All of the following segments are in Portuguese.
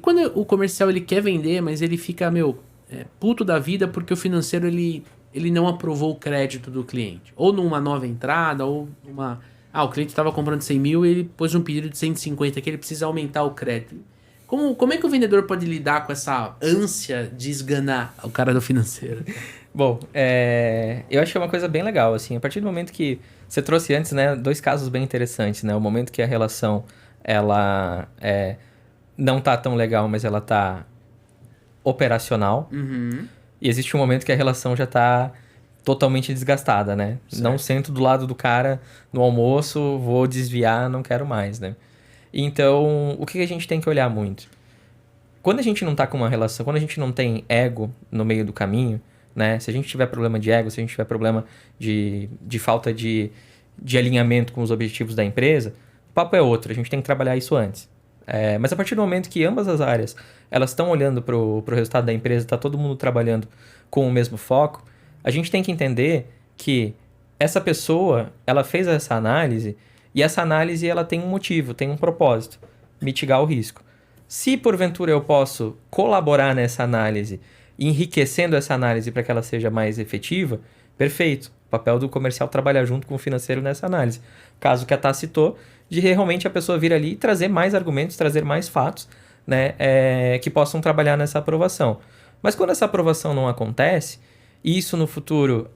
quando o comercial ele quer vender, mas ele fica, puto da vida porque o financeiro ele não aprovou o crédito do cliente. Ou numa nova entrada, ou numa... o cliente estava comprando 100 mil e ele pôs um pedido de 150 que ele precisa aumentar o crédito. Como é que o vendedor pode lidar com essa ânsia de esganar o cara do financeiro? Bom, eu acho que é uma coisa bem legal, assim, a partir do momento que você trouxe antes, né, 2 casos bem interessantes, né, o momento que a relação, ela não tá tão legal, mas ela tá operacional, e existe um momento que a relação já tá totalmente desgastada, né, Certo. Não sento do lado do cara no almoço, vou desviar, não quero mais, né. Então, o que a gente tem que olhar muito? Quando a gente não tá com uma relação, quando a gente não tem ego no meio do caminho, né? Se a gente tiver problema de ego, se a gente tiver problema de falta de alinhamento com os objetivos da empresa, o papo é outro, a gente tem que trabalhar isso antes. Mas a partir do momento que ambas as áreas elas estão olhando pro resultado da empresa, está todo mundo trabalhando com o mesmo foco, a gente tem que entender que essa pessoa, ela fez essa análise e essa análise ela tem um motivo, tem um propósito, mitigar o risco. Se porventura eu posso colaborar nessa análise, enriquecendo essa análise para que ela seja mais efetiva, perfeito. O papel do comercial é trabalhar junto com o financeiro nessa análise. Caso que a Tá citou, de realmente a pessoa vir ali e trazer mais argumentos, trazer mais fatos, né, que possam trabalhar nessa aprovação. Mas quando essa aprovação não acontece, e isso no futuro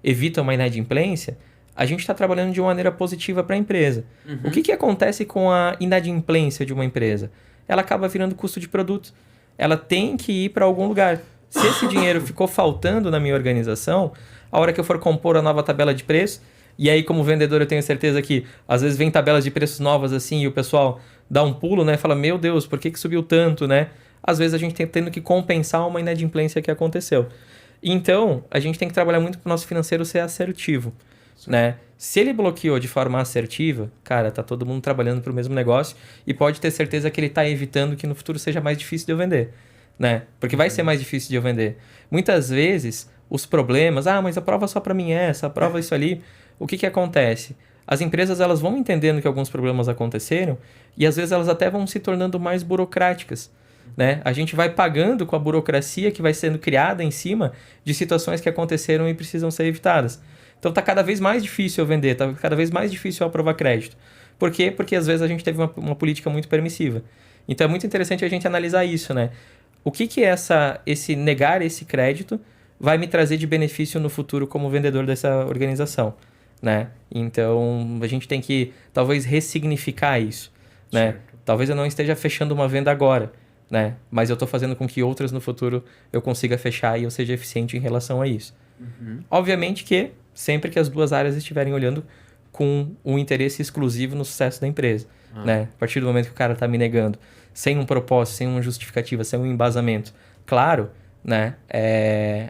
evita uma inadimplência, a gente está trabalhando de uma maneira positiva para a empresa. O que acontece com a inadimplência de uma empresa? Ela acaba virando custo de produto. Ela tem que ir para algum lugar. Se esse dinheiro ficou faltando na minha organização, a hora que eu for compor a nova tabela de preço, e aí como vendedor eu tenho certeza que às vezes vem tabelas de preços novas assim e o pessoal dá um pulo, né? Fala, meu Deus, por que subiu tanto, né? Às vezes a gente tem tendo que compensar uma inadimplência que aconteceu. Então, a gente tem que trabalhar muito para o nosso financeiro ser assertivo. Né? Se ele bloqueou de forma assertiva, cara, tá todo mundo trabalhando para o mesmo negócio e pode ter certeza que ele tá evitando que no futuro seja mais difícil de eu vender, né? Porque vai ser mais difícil de eu vender. Muitas vezes, os problemas, mas a prova só para mim é essa, a prova isso ali, o que acontece? As empresas elas vão entendendo que alguns problemas aconteceram e às vezes elas até vão se tornando mais burocráticas. Né? A gente vai pagando com a burocracia que vai sendo criada em cima de situações que aconteceram e precisam ser evitadas. Então tá cada vez mais difícil eu vender, tá cada vez mais difícil eu aprovar crédito. Por quê? Porque às vezes a gente teve uma política muito permissiva. Então é muito interessante a gente analisar isso, né? O que esse negar esse crédito vai me trazer de benefício no futuro como vendedor dessa organização, né? Então a gente tem que talvez ressignificar isso, né? Talvez eu não esteja fechando uma venda agora, né? Mas eu estou fazendo com que outras no futuro eu consiga fechar e eu seja eficiente em relação a isso. Obviamente que sempre que as duas áreas estiverem olhando com um interesse exclusivo no sucesso da empresa, né? A partir do momento que o cara está me negando, sem um propósito, sem uma justificativa, sem um embasamento claro, né?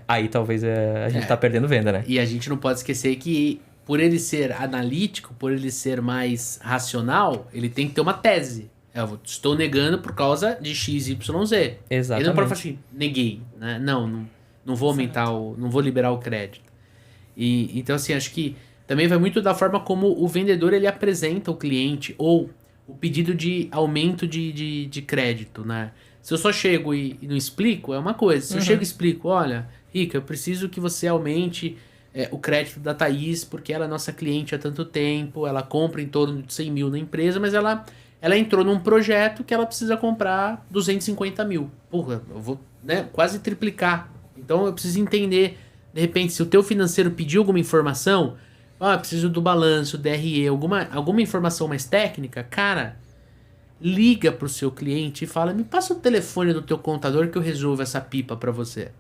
Aí talvez a gente está perdendo venda, né? E a gente não pode esquecer que por ele ser analítico, por ele ser mais racional, ele tem que ter uma tese. Eu estou negando por causa de X, Y, Z. Exatamente. Ele não pode falar assim, neguei, né? Não vou aumentar, não vou liberar o crédito. Então, assim, acho que também vai muito da forma como o vendedor ele apresenta o cliente ou o pedido de aumento de crédito, né? Se eu só chego e não explico, é uma coisa. Se eu chego e explico, olha, Rica, eu preciso que você aumente o crédito da Thaís, porque ela é nossa cliente há tanto tempo, ela compra em torno de 100 mil na empresa, mas ela entrou num projeto que ela precisa comprar 250 mil. Porra, eu vou, né, quase triplicar. Então eu preciso entender, de repente, se o teu financeiro pediu alguma informação, preciso do balanço, DRE, alguma informação mais técnica, cara, liga pro seu cliente e fala, me passa o telefone do teu contador que eu resolvo essa pipa pra você.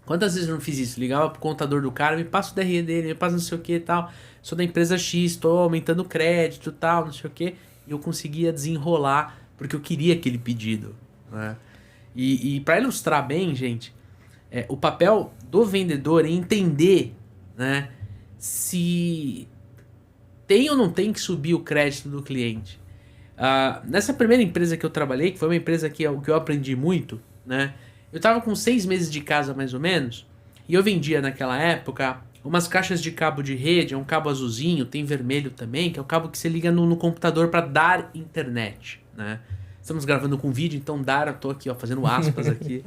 Quantas vezes eu não fiz isso? Ligava pro contador do cara, me passa o DRE dele, me passa não sei o que e tal. Sou da empresa X, tô aumentando o crédito e tal, não sei o que. E eu conseguia desenrolar, porque eu queria aquele pedido, né? E para ilustrar bem, gente, o papel do vendedor é entender, né, se tem ou não tem que subir o crédito do cliente. Nessa primeira empresa que eu trabalhei, que foi uma empresa que eu aprendi muito, né, eu tava com 6 meses de casa mais ou menos, e eu vendia naquela época umas caixas de cabo de rede, é um cabo azulzinho, tem vermelho também, que é o cabo que você liga no computador para dar internet, né? estamos gravando com vídeo, então Dara, tô aqui, ó, fazendo aspas aqui.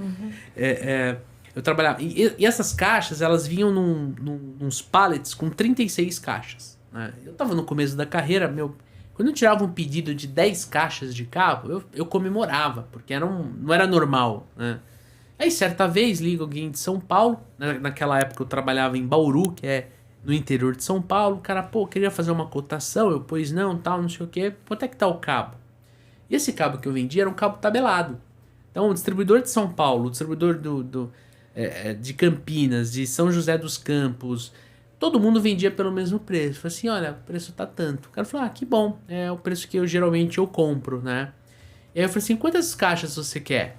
Eu trabalhava... E essas caixas, elas vinham nos pallets com 36 caixas, né? Eu tava no começo da carreira, quando eu tirava um pedido de 10 caixas de cabo, eu comemorava, porque não era normal, né? Aí, certa vez, liga alguém de São Paulo, né? Naquela época eu trabalhava em Bauru, que é no interior de São Paulo, o cara, queria fazer uma cotação, eu, pois não, tal, não sei o quê, quanto é que tá o cabo? E esse cabo que eu vendia era um cabo tabelado. Então, o distribuidor de São Paulo, o distribuidor de Campinas, de São José dos Campos, todo mundo vendia pelo mesmo preço. Falei assim, olha, o preço tá tanto. O cara falou, que bom, é o preço que eu compro, né? E aí eu falei assim, quantas caixas você quer?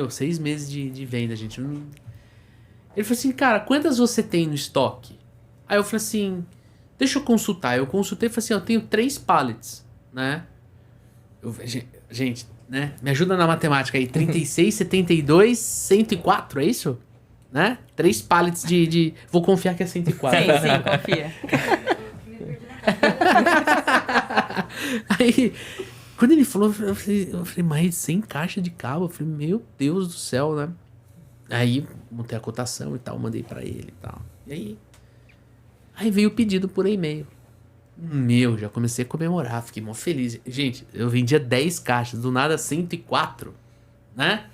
6 meses de venda, gente. Ele falou assim, cara, quantas você tem no estoque? Aí eu falei assim, deixa eu consultar. Eu consultei e falei assim, eu tenho 3 pallets, né? Gente, né? Me ajuda na matemática aí. 36, 72, 104, é isso? Né? 3 pallets de... Vou confiar que é 104. Sim, confia. Aí, quando ele falou, eu falei, mais 100 caixas de cabo. Eu falei, meu Deus do céu, né? Aí, montei a cotação e tal, mandei pra ele e tal. E aí veio o pedido por e-mail. Já comecei a comemorar, fiquei mó feliz. Gente, eu vendia 10 caixas, do nada 104, né?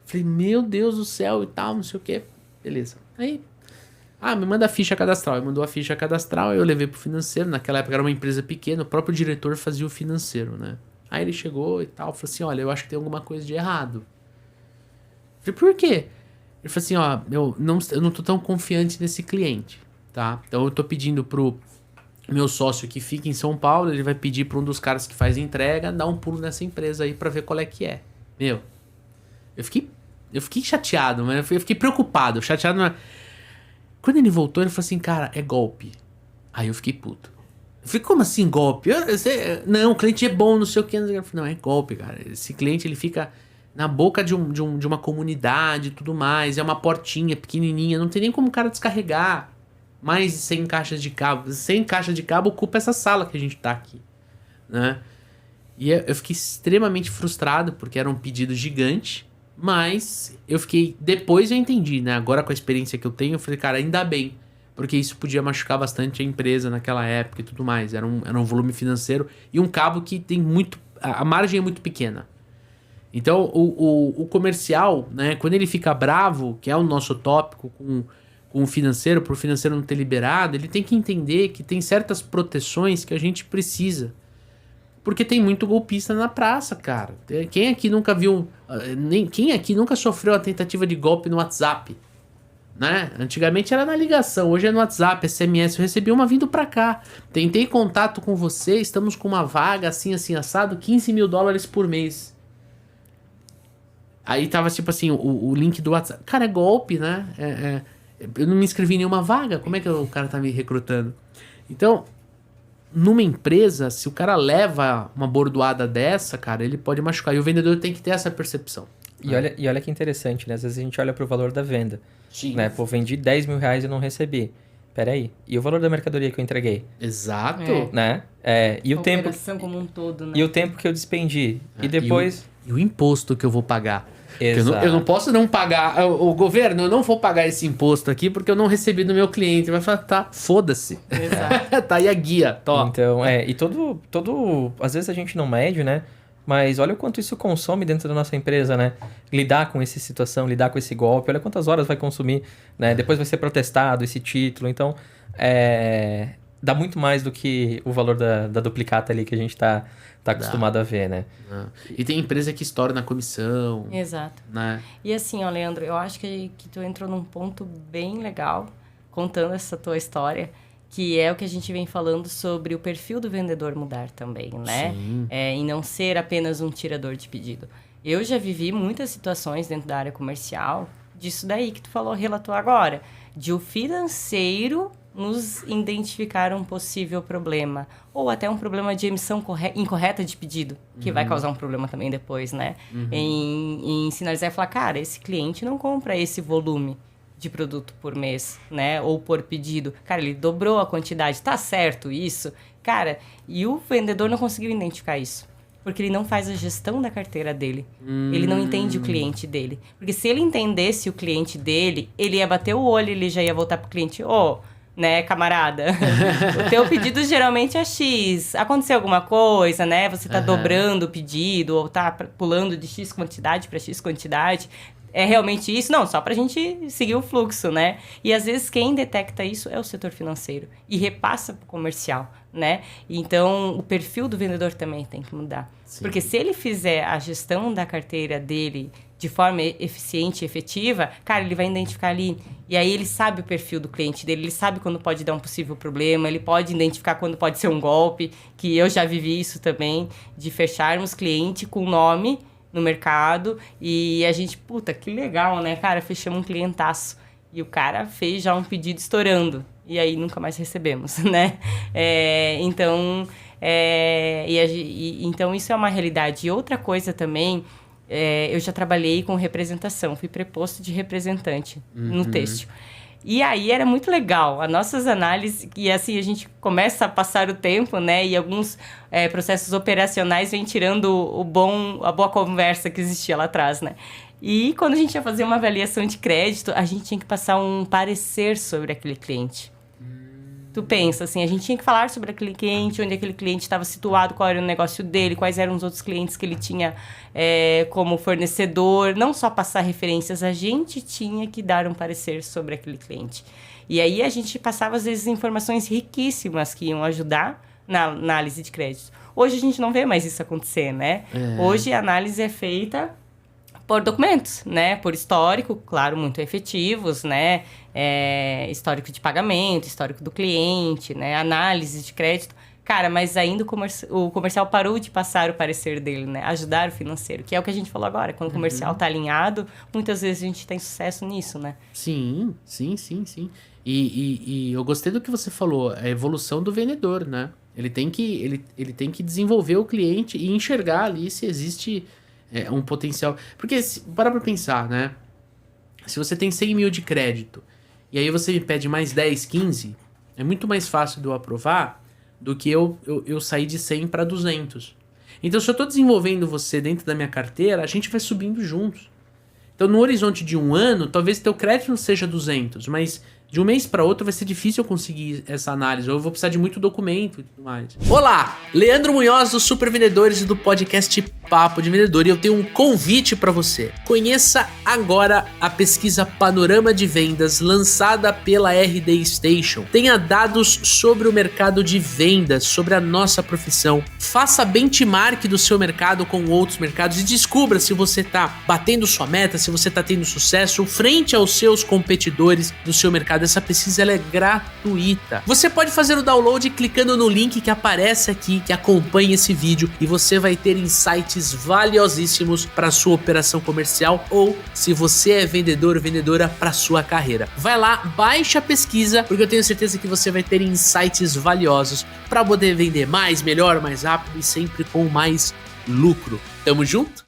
Falei, meu Deus do céu e tal, não sei o que. Beleza. Aí, me manda a ficha cadastral. Ele mandou a ficha cadastral, eu levei pro financeiro. Naquela época era uma empresa pequena, o próprio diretor fazia o financeiro, né? Aí ele chegou e tal, falou assim, olha, eu acho que tem alguma coisa de errado. Falei, por quê? Ele falou assim, eu não tô tão confiante nesse cliente, tá? Então eu tô pedindo pro meu sócio que fica em São Paulo, ele vai pedir para um dos caras que faz entrega, dar um pulo nessa empresa aí para ver qual é que é. Eu fiquei chateado, mas eu fiquei preocupado, chateado. Mas... Quando ele voltou, ele falou assim, cara, é golpe. Aí eu fiquei puto. Eu falei, como assim golpe? Não, o cliente é bom, não sei o que. Eu falei, não, é golpe, cara. Esse cliente, ele fica na boca de uma comunidade e tudo mais, é uma portinha pequenininha, não tem nem como o cara descarregar. Mais de 100 caixas de cabo. 100 caixas de cabo ocupa essa sala que a gente tá aqui, né? E eu fiquei extremamente frustrado, porque era um pedido gigante, mas depois eu entendi, né? Agora com a experiência que eu tenho, eu falei, cara, ainda bem, porque isso podia machucar bastante a empresa naquela época e tudo mais. Era um volume financeiro e um cabo que tem muito... A margem é muito pequena. Então, o comercial, né? Quando ele fica bravo, que é o nosso tópico com o financeiro, por o financeiro não ter liberado, ele tem que entender que tem certas proteções que a gente precisa. Porque tem muito golpista na praça, cara. Quem aqui nunca viu... Quem aqui nunca sofreu a tentativa de golpe no WhatsApp? Né? Antigamente era na ligação, hoje é no WhatsApp, SMS. Eu recebi uma vindo pra cá. Tentei contato com você, estamos com uma vaga assim, assado, $15 mil por mês. Aí tava tipo assim, o link do WhatsApp. Cara, é golpe, né? Eu não me inscrevi em nenhuma vaga. Como é que o cara tá me recrutando? Então, numa empresa, se o cara leva uma bordoada dessa, cara, ele pode machucar. E o vendedor tem que ter essa percepção. E olha que interessante, né? Às vezes a gente olha pro valor da venda. Sim. Né? Pô, vendi R$10 mil e não recebi. Peraí, e o valor da mercadoria que eu entreguei? Exato. Né? E o tempo... como um todo, né? E o tempo que eu despendi. E depois... E o imposto que eu vou pagar. Exato. Eu não posso não pagar. O governo, eu não vou pagar esse imposto aqui porque eu não recebi do meu cliente. Vai falar, tá, foda-se. Exato. Tá aí a guia, top. Então, e todo... Às vezes a gente não mede, né? Mas olha o quanto isso consome dentro da nossa empresa, né? Lidar com essa situação, lidar com esse golpe. Olha quantas horas vai consumir, né? Depois vai ser protestado esse título. Então, dá muito mais do que o valor da duplicata ali que a gente tá acostumado a ver, né? E tem empresa que estoura na comissão. Exato. Né? E assim, ó, Leandro, eu acho que tu entrou num ponto bem legal, contando essa tua história, que é o que a gente vem falando sobre o perfil do vendedor mudar também, né? Sim. E não ser apenas um tirador de pedido. Eu já vivi muitas situações dentro da área comercial, disso daí que tu relatou agora, de o financeiro nos identificar um possível problema, ou até um problema de emissão incorreta de pedido, que vai causar um problema também depois, né? Em sinalizar e falar, cara, esse cliente não compra esse volume de produto por mês, né? Ou por pedido. Cara, ele dobrou a quantidade. Tá certo isso? Cara, e o vendedor não conseguiu identificar isso. Porque ele não faz a gestão da carteira dele. Ele não entende o cliente dele. Porque se ele entendesse o cliente dele, ele ia bater o olho, ele já ia voltar pro cliente, né, camarada? O teu pedido geralmente é X. Aconteceu alguma coisa, né? Você tá dobrando o pedido ou tá pulando de X quantidade para X quantidade. É realmente isso? Não, só pra gente seguir o fluxo, né? E às vezes quem detecta isso é o setor financeiro e repassa pro comercial, né? Então, o perfil do vendedor também tem que mudar. Sim. Porque se ele fizer a gestão da carteira dele de forma eficiente e efetiva, cara, ele vai identificar ali. E aí ele sabe o perfil do cliente dele, ele sabe quando pode dar um possível problema, ele pode identificar quando pode ser um golpe, que eu já vivi isso também, de fecharmos cliente com nome no mercado, e a gente, puta, que legal, né, cara, fechamos um clientaço, e o cara fez já um pedido estourando, e aí nunca mais recebemos, né, então isso é uma realidade. E outra coisa também, eu já trabalhei com representação, fui preposto de representante no têxtil. E aí era muito legal, as nossas análises, e assim, a gente começa a passar o tempo, né? E alguns processos operacionais vêm tirando a boa conversa que existia lá atrás, né? E quando a gente ia fazer uma avaliação de crédito, a gente tinha que passar um parecer sobre aquele cliente. Tu pensa, assim, a gente tinha que falar sobre aquele cliente, onde aquele cliente estava situado, qual era o negócio dele, quais eram os outros clientes que ele tinha como fornecedor. Não só passar referências, a gente tinha que dar um parecer sobre aquele cliente. E aí a gente passava, às vezes, informações riquíssimas que iam ajudar na análise de crédito. Hoje a gente não vê mais isso acontecer, né? Hoje a análise é feita por documentos, né? Por histórico, claro, muito efetivos, né? Histórico de pagamento, histórico do cliente, né? Análise de crédito. Cara, mas ainda o comercial parou de passar o parecer dele, né? Ajudar o financeiro, que é o que a gente falou agora. Quando o comercial tá alinhado, muitas vezes a gente tem sucesso nisso, né? Sim. E eu gostei do que você falou, a evolução do vendedor, né? Ele tem que desenvolver o cliente e enxergar ali se existe um potencial. Porque, para pra pensar, né? Se você tem 100 mil de crédito e aí você me pede mais 10, 15, é muito mais fácil de eu aprovar do que eu sair de 100 para 200. Então, se eu estou desenvolvendo você dentro da minha carteira, a gente vai subindo juntos. Então, no horizonte de um ano, talvez teu crédito não seja 200, mas de um mês para outro vai ser difícil eu conseguir essa análise, ou eu vou precisar de muito documento e tudo mais. Olá, Leandro Munhoz dos Super Vendedores e do podcast Papo de Vendedor, e eu tenho um convite para você. Conheça agora a pesquisa Panorama de Vendas lançada pela RD Station. Tenha dados sobre o mercado de vendas, sobre a nossa profissão. Faça benchmark do seu mercado com outros mercados e descubra se você está batendo sua meta, se você está tendo sucesso frente aos seus competidores do seu mercado. Essa pesquisa ela é gratuita. Você pode fazer o download clicando no link que aparece aqui, que acompanha esse vídeo, e você vai ter insights valiosíssimos para sua operação comercial, ou se você é vendedor ou vendedora, para sua carreira. Vai lá, baixa a pesquisa, porque eu tenho certeza que você vai ter insights valiosos para poder vender mais, melhor, mais rápido e sempre com mais lucro. Tamo junto?